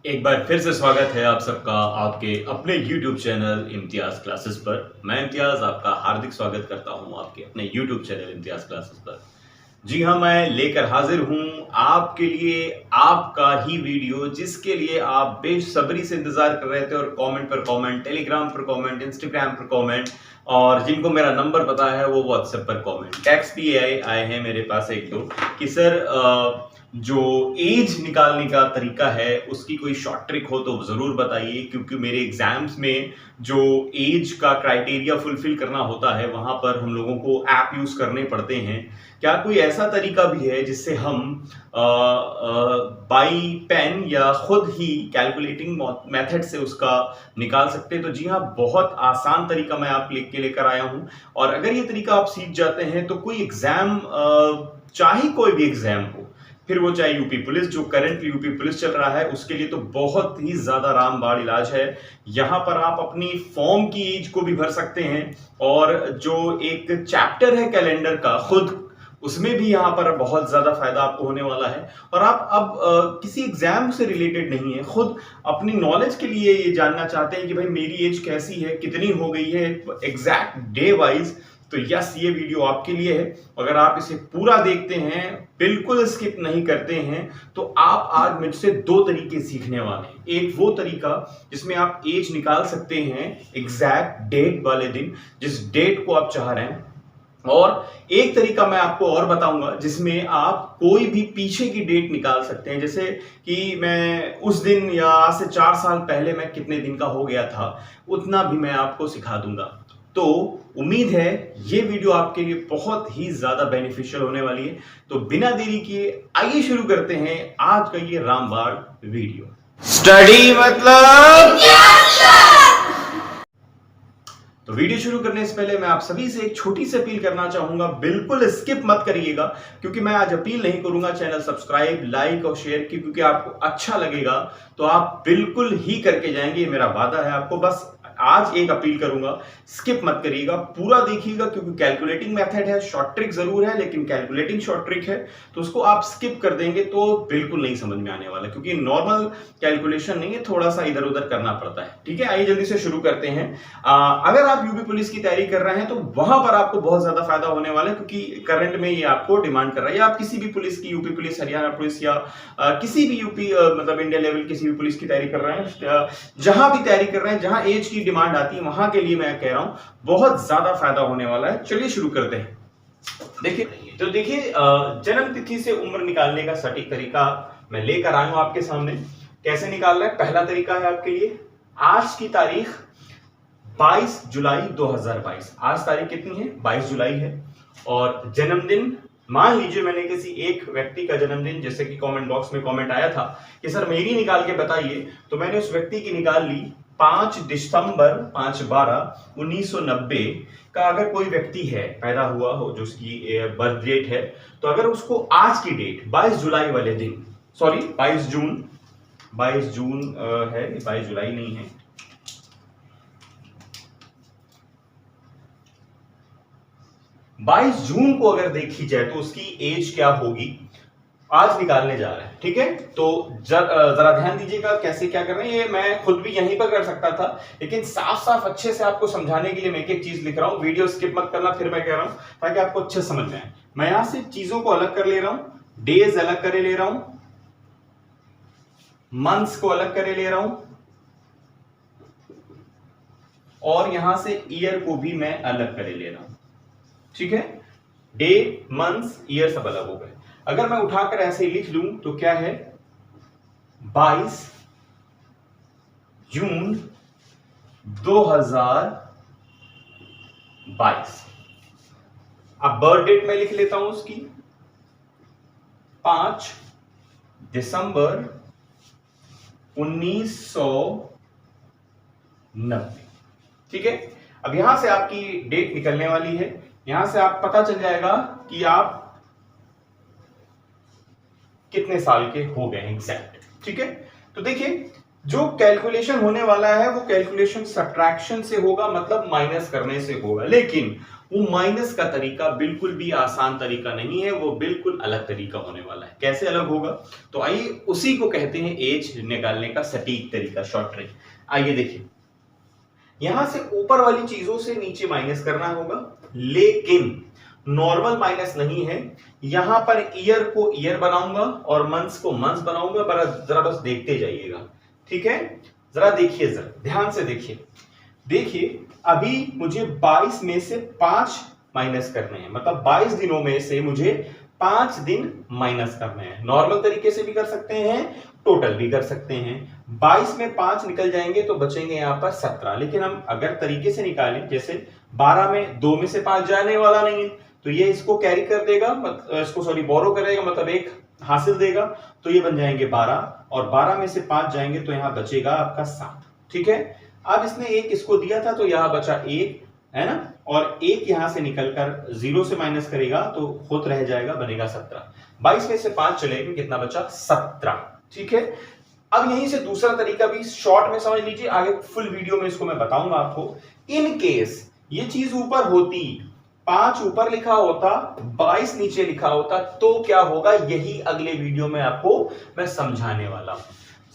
एक बार फिर से स्वागत है आप सबका आपके अपने YouTube चैनल इम्तियाज़ क्लासेस पर। मैं इम्तियाज़ आपका हार्दिक स्वागत करता हूं आपके अपने YouTube चैनल इम्तियाज़ क्लासेस पर। जी हाँ, मैं लेकर हाजिर हूं आपके लिए आपका ही वीडियो, जिसके लिए आप बेसब्री से इंतजार कर रहे थे। और कमेंट पर कमेंट, टेलीग्राम पर कमेंट, इंस्टाग्राम पर कमेंट, और जिनको मेरा नंबर पता है वो व्हाट्सएप पर कमेंट, टैक्स भी आए हैं मेरे पास एक दो कि सर जो एज निकालने का तरीका है उसकी कोई शॉर्ट ट्रिक हो तो ज़रूर बताइए, क्योंकि मेरे एग्जाम्स में जो एज का क्राइटेरिया फुलफिल करना होता है वहां पर हम लोगों को ऐप यूज़ करने पड़ते हैं। क्या कोई ऐसा तरीका भी है जिससे हम बाई पेन या खुद ही कैलकुलेटिंग मेथड से उसका निकाल सकते हैं? तो जी हाँ, बहुत आसान तरीका मैं आप लेकर आया हूं। और अगर ये तरीका आप सीख जाते हैं तो कोई एग्जाम, चाहे कोई भी एग्जाम हो, फिर वो चाहे यूपी पुलिस, जो करंटली यूपी पुलिस चल रहा है, उसके लिए तो बहुत ही ज्यादा रामबाण इलाज है। यहां पर आप अपनी फॉर्म की एज को भी भर सकते हैं, और जो एक चैप्टर है कैलेंडर का खुद, उसमें भी यहां पर बहुत ज्यादा फायदा आपको होने वाला है। और आप अब किसी एग्जाम से रिलेटेड नहीं है, खुद अपनी नॉलेज के लिए ये जानना चाहते हैं कि भाई मेरी एज कैसी है, कितनी हो गई है एग्जैक्ट डे वाइज, तो यस, ये वीडियो आपके लिए है। अगर आप इसे पूरा देखते हैं, बिल्कुल स्किप नहीं करते हैं, तो आप आज मुझसे दो तरीके सीखने वाले हैं। एक वो तरीका जिसमें आप एज निकाल सकते हैं एग्जैक्ट डेट वाले दिन, जिस डेट को आप चाह रहे हैं, और एक तरीका मैं आपको और बताऊंगा जिसमें आप कोई भी पीछे की डेट निकाल सकते हैं, जैसे कि मैं उस दिन या आज से 4 साल पहले मैं कितने दिन का हो गया था, उतना भी मैं आपको सिखा दूंगा। तो उम्मीद है ये वीडियो आपके लिए बहुत ही ज्यादा बेनिफिशियल होने वाली है। तो बिना देरी किए आइए शुरू करते हैं आज का ये रामबाण वीडियो। स्टडी मतलब तो वीडियो शुरू करने से पहले मैं आप सभी से एक छोटी सी अपील करना चाहूंगा, बिल्कुल स्किप मत करिएगा, क्योंकि मैं आज अपील नहीं करूंगा चैनल सब्सक्राइब, लाइक और शेयर की, क्योंकि आपको अच्छा लगेगा तो आप बिल्कुल ही करके जाएंगे, ये मेरा वादा है आपको। बस आज एक अपील करूंगा, स्किप मत करिएगा, पूरा देखिएगा, क्योंकि कैलकुलेटिंग मेथड है, शॉर्ट ट्रिक जरूर है, लेकिन कैलकुलेटिंग शॉर्ट ट्रिक है, तो उसको आप स्किप कर देंगे तो बिल्कुल नहीं समझ में आने वाला, क्योंकि नॉर्मल कैलकुलेशन नहीं है, थोड़ा सा इधर उधर करना पड़ता है। ठीक है, आइए जल्दी से शुरू करते हैं। अगर आप यूपी पुलिस की तैयारी कर रहे हैं तो वहां पर आपको बहुत ज्यादा फायदा होने वाला है, क्योंकि करंट में ये आपको डिमांड कर रहा है। या आप किसी भी पुलिस की, यूपी पुलिस, हरियाणा पुलिस, या किसी भी यूपी मतलब इंडिया लेवल किसी भी पुलिस की तैयारी कर रहे हैं, जहां भी तैयारी कर रहे हैं, जहां एज की डिमांड आती है, वहां के लिए मैं कह रहा हूं बहुत ज्यादा फायदा होने वाला है। चलिए शुरू करते हैं। देखिए जन्म तिथि से उम्र निकालने का सटीक तरीका मैं लेकर आया हूं आपके सामने। कैसे निकालना है? पहला तरीका है आपके लिए, आज की तारीख 22 जुलाई 2022। आज तारीख कितनी है? 22 जुलाई है। और जन्मदिन, मान लीजिए मैंने किसी एक व्यक्ति का जन्मदिन, जैसे कि कमेंट बॉक्स में कमेंट आया था कि सर मेरी निकाल के बताइए, तो मैंने उस व्यक्ति की निकाल ली 5 दिसंबर 5/12/1990 का। अगर कोई व्यक्ति है, पैदा हुआ हो, जो उसकी बर्थ डेट है, तो अगर उसको आज की डेट 22 जुलाई वाले दिन, सॉरी 22 जून, 22 जून है, 22 जुलाई नहीं है, 22 जून को अगर देखी जाए तो उसकी एज क्या होगी, आज निकालने जा रहे हैं। ठीक है, तो जरा ध्यान दीजिएगा कैसे क्या कर रहे हैं। ये मैं खुद भी यहीं पर कर सकता था, लेकिन साफ साफ अच्छे से आपको समझाने के लिए मैं एक एक चीज लिख रहा हूं। वीडियो स्किप मत करना, फिर मैं कह रहा हूं, ताकि आपको अच्छे समझ में आए। मैं यहां से चीजों को अलग कर ले रहा हूं, डेज अलग करे ले रहा हूं, मंथ्स को अलग करे ले रहा हूं, और यहां से ईयर को भी मैं अलग करे ले रहा हूं। ठीक है, डे, मंथ्स, ईयर सब अलग हो गए। अगर मैं उठाकर ऐसे लिख लूं तो क्या है, 22 जून 2022। अब बर्थ डेट में लिख लेता हूं उसकी, 5 दिसंबर 1990। ठीक है, अब यहां से आपकी डेट निकलने वाली है। यहां से आप पता चल जाएगा कि आप कितने साल के हो गए एग्जैक्ट। ठीक है, तो देखिए जो कैलकुलेशन होने वाला है वो कैलकुलेशन सब्ट्रैक्शन से होगा, मतलब माइनस करने से होगा। लेकिन वो माइनस का तरीका बिल्कुल भी आसान तरीका नहीं है, वो बिल्कुल अलग तरीका होने वाला है। कैसे अलग होगा? तो आइए उसी को कहते हैं एज निकालने का सटीक तरीका, शॉर्ट ट्रिक। आइए देखिए, यहां से ऊपर वाली चीजों से नीचे माइनस करना होगा, लेकिन नॉर्मल माइनस नहीं है। यहां पर ईयर को ईयर बनाऊंगा और मंथ्स को मंथ्स बनाऊंगा, जरा बस देखते जाइएगा, ठीक है? जरा देखिए, जरा ध्यान से देखिए। देखिए, अभी मुझे 22 में से 5 माइनस करने हैं, मतलब 22 दिनों में से मुझे 5 दिन माइनस करने हैं। नॉर्मल तरीके से भी कर सकते हैं, टोटल भी कर सकते हैं। 22 में 5 निकल जाएंगे तो बचेंगे यहां पर 17। लेकिन हम अगर तरीके से निकालें, जैसे 12 में 2 में से 5 जाने वाला नहीं है, तो ये इसको कैरी कर देगा, इसको सॉरी बोरो करेगा, मतलब एक हासिल देगा, तो ये बन जाएंगे 12, और 12 में से 5 जाएंगे तो यहां बचेगा आपका 7, ठीक है? अब इसने एक इसको दिया था तो यहां बचा 1, है ना? और 1 यहां से निकलकर 0 से माइनस करेगा तो खुद रह जाएगा, बनेगा 17। 22 में से 5 चलेगा, कितना बचा? 17, ठीक है? अब यहीं से दूसरा तरीका भी शॉर्ट में समझ लीजिए, आगे फुल वीडियो में इसको मैं बताऊंगा आपको। इन केस ये चीज ऊपर होती, 5 ऊपर लिखा होता, 22 नीचे लिखा होता, तो क्या होगा, यही अगले वीडियो में आपको मैं समझाने वाला हूं।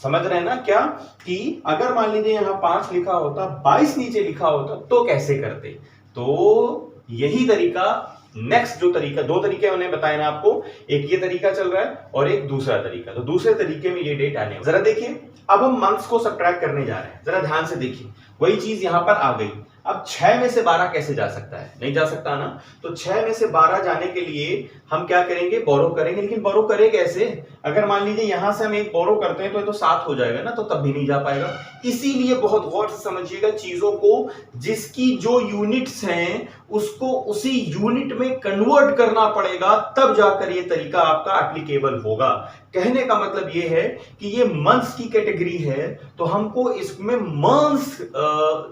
समझ रहे हैं ना क्या? कि अगर मान लीजिए यहां 5 लिखा होता, 22 नीचे लिखा होता, तो कैसे करते? तो यही तरीका, नेक्स्ट जो तरीका, 2 तरीके मैंने बताए ना आपको, एक ये तरीका चल रहा है और एक दूसरा तरीका। तो दूसरे तरीके में ये डेट आने वाला। जरा देखिए, अब हम मंथ्स को सब्ट्रैक्ट करने जा रहे हैं, जरा ध्यान से देखिए। वही चीज यहां पर आ गई। अब 6 में से 12 कैसे जा सकता है? नहीं जा सकता ना। तो 6 में से 12 जाने के लिए हम क्या करेंगे? बोरो करेंगे। लेकिन बोरो करें कैसे? अगर मान लीजिए यहां से हम एक बोरो करते हैं तो ये तो 7 हो जाएगा ना, तो तब भी नहीं जा पाएगा। इसीलिए बहुत गौर से समझिएगा चीजों को, जिसकी जो यूनिट्स हैं उसको उसी यूनिट में कन्वर्ट करना पड़ेगा, तब जाकर ये तरीका आपका एप्लीकेबल होगा। कहने का मतलब ये है कि ये मंथ्स की कैटेगरी है, तो हमको इसमें मंथ्स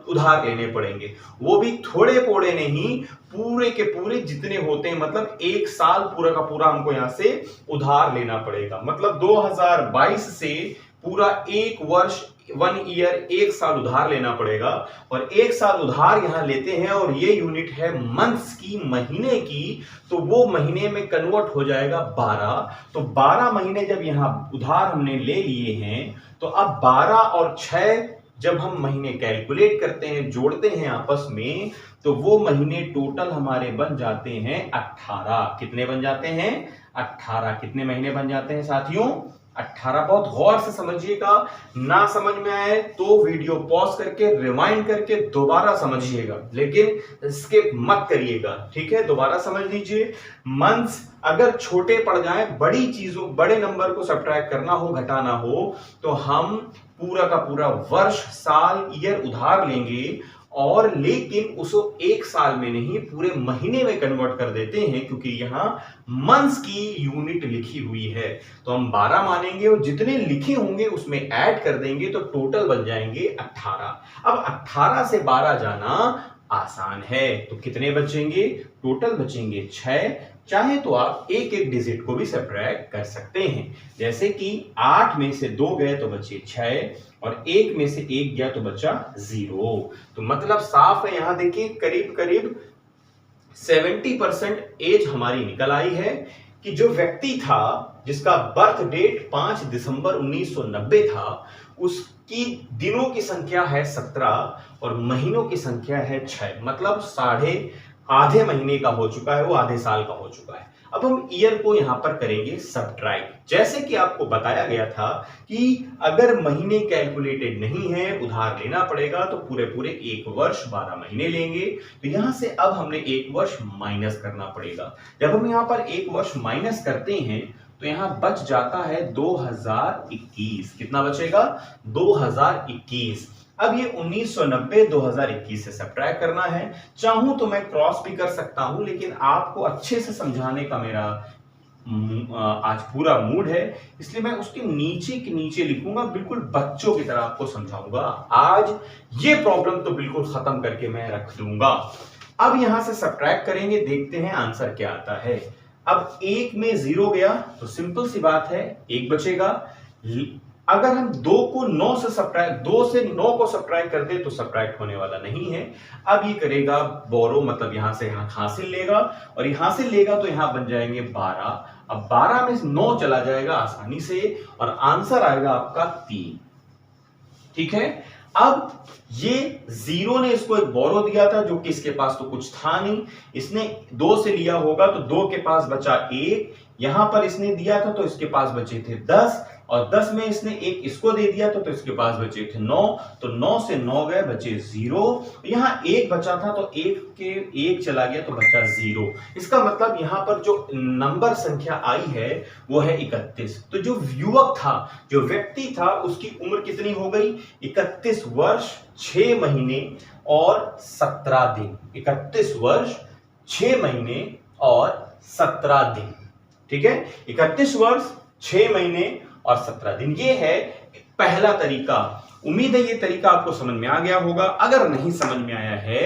उधार लेने पड़ेंगे, वो भी थोड़े पोड़े नहीं, पूरे के पूरे जितने होते हैं, मतलब एक साल पूरा का पूरा हमको यहां से उधार लेना पड़ेगा। मतलब 2022 से पूरा एक वर्ष, 1 ईयर, एक साल उधार लेना पड़ेगा। और एक साल उधार यहां लेते हैं, और ये यूनिट है मंथ्स की, महीने की, तो वो महीने में कन्वर्ट हो जाएगा 12। तो 12 महीने जब यहां उधार हमने ले लिए हैं, तो अब 12 और 6 जब हम महीने कैलकुलेट करते हैं, जोड़ते हैं आपस में, तो वो महीने टोटल हमारे बन जाते हैं 18। कितने बन जाते हैं? 18। कितने महीने बन जाते हैं साथियों? 18। बहुत गौर से समझिएगा, ना समझ में आए तो वीडियो पॉज करके रिवाइंड करके दोबारा समझिएगा, लेकिन स्किप मत करिएगा, ठीक है? दोबारा समझ लीजिए। मंथ्स अगर छोटे पड़ जाए, बड़ी चीजों, बड़े नंबर को सब्ट्रैक्ट करना हो, घटाना हो, तो हम पूरा का पूरा वर्ष, साल, ईयर उधार लेंगे, और लेकिन उसको एक साल में नहीं, पूरे महीने में कन्वर्ट कर देते हैं, क्योंकि यहां मंथ्स की यूनिट लिखी हुई है। तो हम 12 मानेंगे और जितने लिखे होंगे उसमें ऐड कर देंगे, तो टोटल बन जाएंगे 18। अब 18 से 12 जाना आसान है, तो कितने बचेंगे? टोटल बचेंगे 6। चाहे तो आप एक एक डिजिट को भी सब्ट्रैक्ट कर सकते हैं, जैसे कि 8 में से 2 गए तो बचे 6, और 1 में से 1 गया तो बचा 0। तो मतलब साफ है, यहां देखिए करीब करीब 70% एज हमारी निकल आई है, कि जो व्यक्ति था जिसका बर्थ डेट 5 दिसंबर 1990 था, उसकी दिनों की संख्या है 17 और महीनों की संख्या है 6। मतलब आधे महीने का हो चुका है, वो आधे साल का हो चुका है। अब हम ईयर को यहां पर करेंगे सब्ट्रैक्ट। जैसे कि आपको बताया गया था कि अगर महीने कैलकुलेटेड नहीं है, उधार लेना पड़ेगा, तो पूरे पूरे एक वर्ष 12 महीने लेंगे। तो यहां से अब हमने एक वर्ष माइनस करना पड़ेगा। जब हम यहां पर एक वर्ष माइनस करते हैं, तो यहां बच जाता है 2021। कितना बचेगा? 2021। अब ये 1990 2021 से सब्ट्रैक्ट करना है। चाहूं तो मैं क्रॉस भी कर सकता हूं, लेकिन आपको अच्छे से समझाने का मेरा आज पूरा मूड है, इसलिए मैं उसके नीचे के नीचे लिखूंगा, बिल्कुल बच्चों की तरह आपको समझाऊंगा। आज ये प्रॉब्लम तो बिल्कुल खत्म करके मैं रख दूंगा। अब यहां से सब्ट्रैक्ट करेंगे, देखते हैं आंसर क्या आता है। अब 1 में 0 गया तो सिंपल सी बात है, 1 बचेगा। अगर हम 2 को 9 से सब्ट्रैक्ट 2 से 9 को सब्ट्रैक्ट कर दे तो सब्ट्रैक्ट होने वाला नहीं है। अब ये करेगा बोरो, मतलब यहां से यहां हासिल लेगा और यहां से लेगा तो यहां बन जाएंगे 12। अब 12 में 9 चला जाएगा आसानी से और आंसर आएगा आपका 3। ठीक है, अब ये 0 ने इसको एक बोरो दिया था जो कि इसके पास तो कुछ था नहीं, इसने 2 से लिया होगा तो 2 के पास बचा 1, यहां पर इसने दिया था तो इसके पास बचे थे 10 और 10 में इसने एक इसको दे दिया तो इसके पास बचे थे 9, तो 9 से 9 गए, बचे 0। यहां 1 बचा था तो 1 के 1 चला गया तो बचा 0। इसका मतलब यहां पर जो नंबर संख्या आई है वो है 31। तो जो युवक था, जो व्यक्ति था, उसकी उम्र कितनी हो गई? 31 वर्ष 6 महीने और 17 दिन। 31 वर्ष 6 महीने और 17 दिन। ठीक है, 31 वर्ष 6 महीने और 17 दिन। ये है पहला तरीका। उम्मीद है ये तरीका आपको समझ में आ गया होगा। अगर नहीं समझ में आया है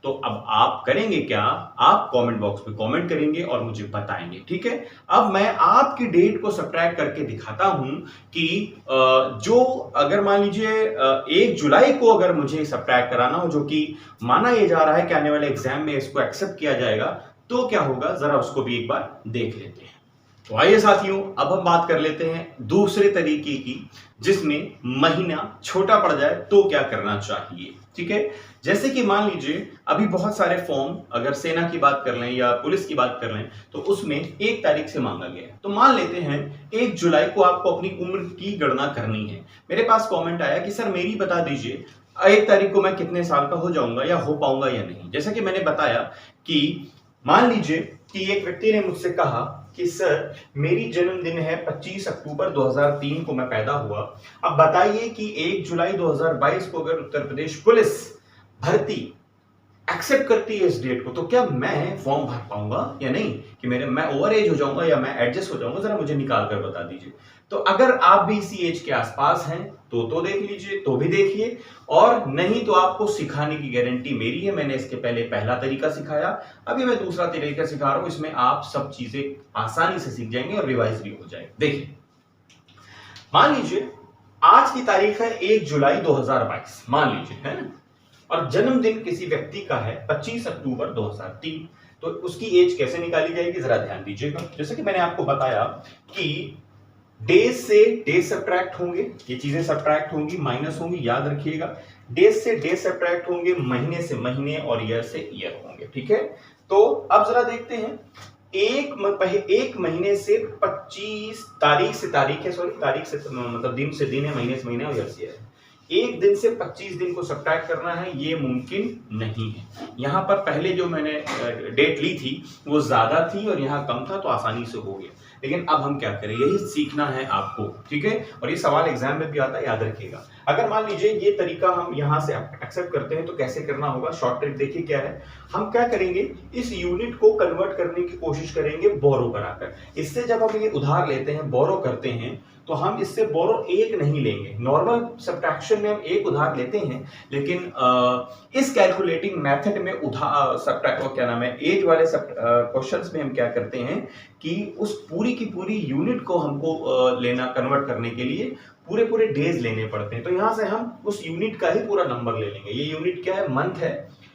तो अब आप करेंगे क्या? आप कमेंट बॉक्स में कमेंट करेंगे और मुझे बताएंगे। ठीक है, अब मैं आपकी डेट को सब्ट्रैक्ट करके दिखाता हूं कि जो अगर मान लीजिए 1 जुलाई को अगर मुझे सब्ट्रैक्ट कराना हो, जो कि माना यह जा रहा है कि आने वाले एग्जाम में इसको एक्सेप्ट किया जाएगा, तो क्या होगा जरा उसको भी एक बार देख लेते हैं। तो आइए साथियों, अब हम बात कर लेते हैं दूसरे तरीके की, जिसमें महीना छोटा पड़ जाए तो क्या करना चाहिए। ठीक है, जैसे कि मान लीजिए अभी बहुत सारे फॉर्म अगर सेना की बात कर लें या पुलिस की बात कर लें तो उसमें 1 तारीख से मांगा गया है। तो मान लेते हैं 1 जुलाई को आपको अपनी उम्र की गणना करनी है। मेरे पास कमेंट आया कि सर मेरी बता दीजिए 1 तारीख को मैं कितने साल का हो जाऊंगा या हो पाऊंगा या नहीं। जैसा कि मैंने बताया कि मान लीजिए कि एक व्यक्ति ने मुझसे कहा कि सर मेरी जन्मदिन है 25 अक्टूबर 2003 को मैं पैदा हुआ। अब बताइए कि 1 जुलाई 2022 को अगर उत्तर प्रदेश पुलिस भर्ती एक्सेप्ट करती है इस डेट को, तो क्या मैं फॉर्म भर पाऊंगा या नहीं, कि मैं ओवर एज हो जाऊंगा या मैं एडजस्ट हो जाऊंगा, जरा मुझे निकाल कर बता दीजिए। तो अगर आप भी इसी एज के आसपास हैं तो देख लीजिए, तो भी देखिए, और नहीं तो आपको सिखाने की गारंटी मेरी है। मैंने इसके पहले पहला तरीका सिखाया, अभी मैं दूसरा तरीका सिखा रहा हूं। इसमें आप सब चीजें आसानी से सीख जाएंगे और रिवाइज भी हो जाएगा। देखिए, मान लीजिए आज की तारीख है 1 जुलाई 2022, मान लीजिए, है ना, और जन्मदिन किसी व्यक्ति का है 25 अक्टूबर 2003। तो उसकी एज कैसे निकाली जाएगी जरा ध्यान दीजिएगा। जैसे कि मैंने आपको बताया कि डेज से डेज सब्ट्रैक्ट होंगे, ये चीजें सब्ट्रैक्ट होंगी, माइनस होंगी, याद रखिएगा। डेज से डेज सब्ट्रैक्ट होंगे, महीने से महीने और ईयर से ईयर होंगे। ठीक है, तो अब जरा देखते हैं, एक महीने से 25 तारीख से तारीख है, सॉरी तारीख से मतलब दिन से दिन है, महीने से महीने और ईयर से ईयर है। एक दिन से 25 दिन को सब्ट्रैक्ट करना है, ये मुमकिन नहीं है। यहां पर पहले जो मैंने डेट ली थी वो ज्यादा थी और यहां कम था, तो आसानी से हो गया। लेकिन अब हम क्या करें, यही सीखना है आपको। ठीक है, और ये सवाल एग्जाम में भी आता है, याद रखिएगा। अगर मान लीजिए ये तरीका हम यहां से एक्सेप्ट करते हैं तो कैसे करना होगा, शॉर्ट ट्रिक देखिए क्या है। हम क्या करेंगे, इस यूनिट को कन्वर्ट करने की कोशिश करेंगे बोरो कराकर। इससे जब हम ये उधार लेते हैं, बोरो करते हैं, तो हम इससे बोरो 1 नहीं लेंगे। नॉर्मल सब्ट्रैक्शन में हम 1 उधार लेते हैं, लेकिन इस कैलकुलेटिंग मेथड में उधार सब्ट्रैक्ट क्या नाम है, एज वाले क्वेश्चंस में हम क्या करते हैं कि उस पूरी की पूरी यूनिट को हमको लेना, कन्वर्ट करने के लिए पूरे डेज लेने पड़ते हैं। तो यहां से हम उस यूनिट का ही पूरा नंबर ले लेंगे। ये यूनिट क्या है, मंथ है,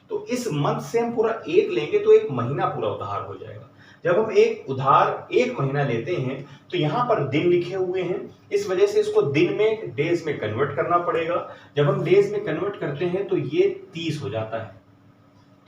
तो इस मंथ से हम पूरा 1 लेंगे तो 1 महीना पूरा उधार हो जाएगा। जब हम एक उधार 1 महीना लेते हैं तो यहां पर दिन लिखे हुए हैं, इस वजह से इसको दिन में डेज में कन्वर्ट करना पड़ेगा। जब हम डेज में कन्वर्ट करते हैं तो ये 30 हो जाता है।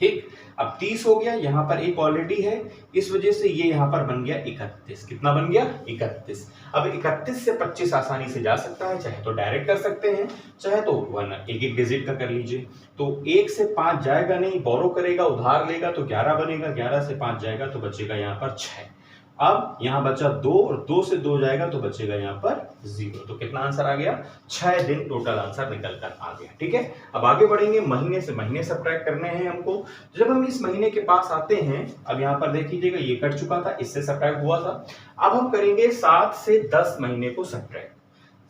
ठीक, अब 30 हो गया, यहां पर एक ऑलरेडी है, इस वजह से ये यहां पर बन गया 31। कितना बन गया, 31। अब 31 से 25 आसानी से जा सकता है, चाहे तो डायरेक्ट कर सकते हैं, चाहे तो एक डिजिट का कर लीजिए। तो 1 से 5 जाएगा नहीं, बोरो करेगा, उधार लेगा तो 11 बनेगा, 11 से 5 जाएगा तो बचेगा यहां पर 6। अब यहां बचा 2 और 2 से 2 जाएगा तो बचेगा यहां पर 0। तो कितना आंसर आ गया, 6 दिन टोटल आंसर निकल कर आ गया। ठीक है, अब आगे बढ़ेंगे, महीने से महीने सब्ट्रैक्ट करने हैं हमको। जब हम इस महीने के पास आते हैं, अब यहां पर देख लीजिएगा ये कट चुका था, इससे सब्ट्रैक्ट हुआ था। अब हम करेंगे 7 से 10 महीने को सब्ट्रैक्ट।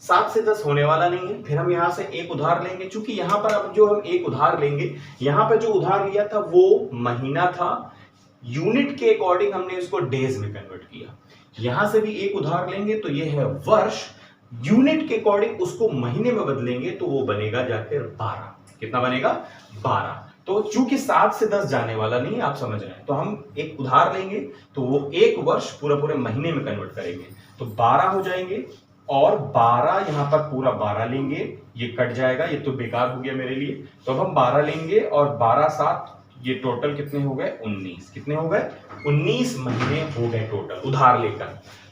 7 से 10 होने वाला नहीं है, फिर हम यहां से 1 उधार लेंगे। चूंकि यहां पर अब जो हम 1 उधार लेंगे, यहां पर जो उधार लिया था वो महीना था, यूनिट के अकॉर्डिंग हमने इसको डेज में कन्वर्ट किया। यहां से भी 1 उधार लेंगे तो ये है वर्ष, यूनिट के अकॉर्डिंग उसको महीने में बदलेंगे तो वो बनेगा जाकर 12। कितना बनेगा? 12। तो चूंकि 7 से 10 जाने वाला नहीं, आप समझ रहे हैं, तो हम एक उधार लेंगे तो वो एक वर्ष पूरे महीने में कन्वर्ट करेंगे, तो 12 हो जाएंगे और 12 यहां पर पूरा 12 लेंगे, ये कट जाएगा, ये तो बेकार हो गया मेरे लिए। तो अब हम 12 लेंगे और 12 7, ये टोटल कितने हो गए? 19। कितने हो गए? 19 महीने हो गए टोटल उधार लेकर।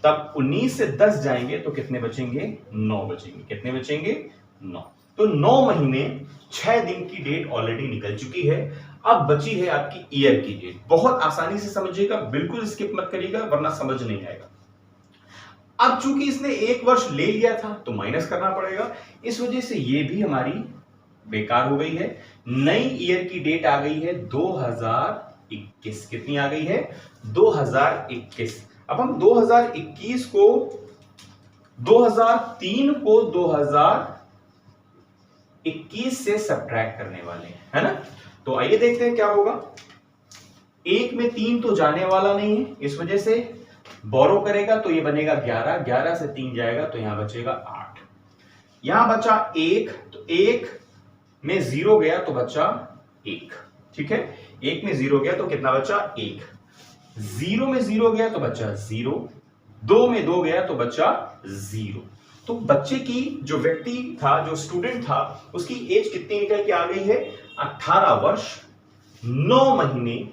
तब 19 से 10 जाएंगे तो कितने बचेंगे? 9 बचेंगे। कितने बचेंगे? 9। तो 9 महीने 6 दिन की डेट ऑलरेडी निकल चुकी है। अब बची है आपकी ईयर की डेट। बहुत आसानी से समझिएगा, बिल्कुल स्किप मत करिएगा वरना समझ नहीं आएगा। अब चूंकि इसने एक वर्ष ले लिया था तो माइनस करना पड़ेगा, इस वजह से ये भी हमारी बेकार हो गई है। नई ईयर की डेट आ गई है 2021। कितनी आ गई है? 2021। अब हम 2021 को 2003 को 2021 से सब्ट्रैक्ट करने वाले हैं, है ना? तो आइए देखते हैं क्या होगा। एक में 3 तो जाने वाला नहीं है, इस वजह से बोरो करेगा तो ये बनेगा 11। 11 से 3 जाएगा तो यहां बचेगा 8। यहां बचा 1, तो 1 में 0 गया तो बचा 1। ठीक है, 1 में 0 गया तो कितना बचा? 1। 0 में 0 गया तो बचा 0। 2 में 2 गया तो बचा 0। तो बच्चे की, जो व्यक्ति था, जो स्टूडेंट था, उसकी एज कितनी निकल के आ गई है? 18 वर्ष 9 महीने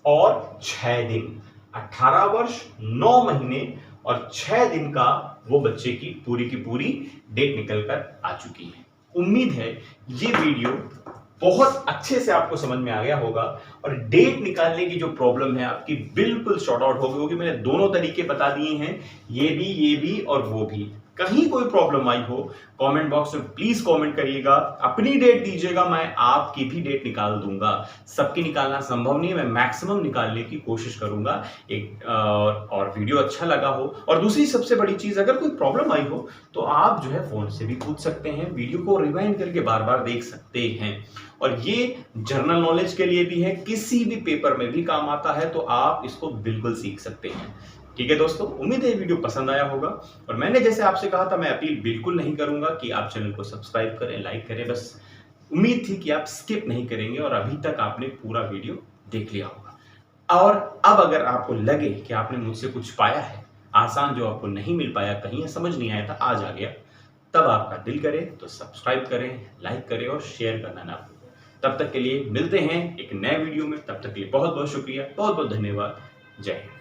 और 6 दिन। 18 वर्ष 9 महीने और 6 दिन का वो बच्चे की पूरी डेट निकल कर आ चुकी है। उम्मीद है ये वीडियो बहुत अच्छे से आपको समझ में आ गया होगा और डेट निकालने की जो प्रॉब्लम है आपकी बिल्कुल सॉर्ट आउट हो गई होगी। मैंने दोनों तरीके बता दिए हैं, ये भी और वो भी। कहीं कोई प्रॉब्लम आई हो कमेंट बॉक्स में प्लीज कमेंट करिएगा, अपनी डेट दीजिएगा, मैं आपकी भी डेट निकाल दूंगा। सबकी निकालना संभव नहीं है, मैं मैक्सिमम निकालने की कोशिश करूंगा। एक और वीडियो अच्छा लगा हो, और दूसरी सबसे बड़ी चीज, अगर कोई प्रॉब्लम आई हो तो आप जो है फोन से भी पूछ सकते हैं, वीडियो को रिवाइंड करके बार बार देख सकते हैं। और ये जनरल नॉलेज के लिए भी है, किसी भी पेपर में भी काम आता है, तो आप इसको बिल्कुल सीख सकते हैं। ठीक है दोस्तों, उम्मीद है वीडियो पसंद आया होगा। और मैंने जैसे आपसे कहा था, मैं अपील बिल्कुल नहीं करूंगा कि आप चैनल को सब्सक्राइब करें, लाइक करें। बस उम्मीद थी कि आप स्किप नहीं करेंगे और अभी तक आपने पूरा वीडियो देख लिया होगा। और अब अगर आपको लगे कि आपने मुझसे कुछ पाया है आसान, जो आपको नहीं मिल पाया, कहीं समझ नहीं आया था, आज आ गया, तब आपका दिल करे तो सब्सक्राइब करें, लाइक करें और शेयर करना ना भूलें। तब तक के लिए मिलते हैं एक नए वीडियो में। तब तक के लिए बहुत बहुत शुक्रिया, बहुत बहुत धन्यवाद। जय हिंद।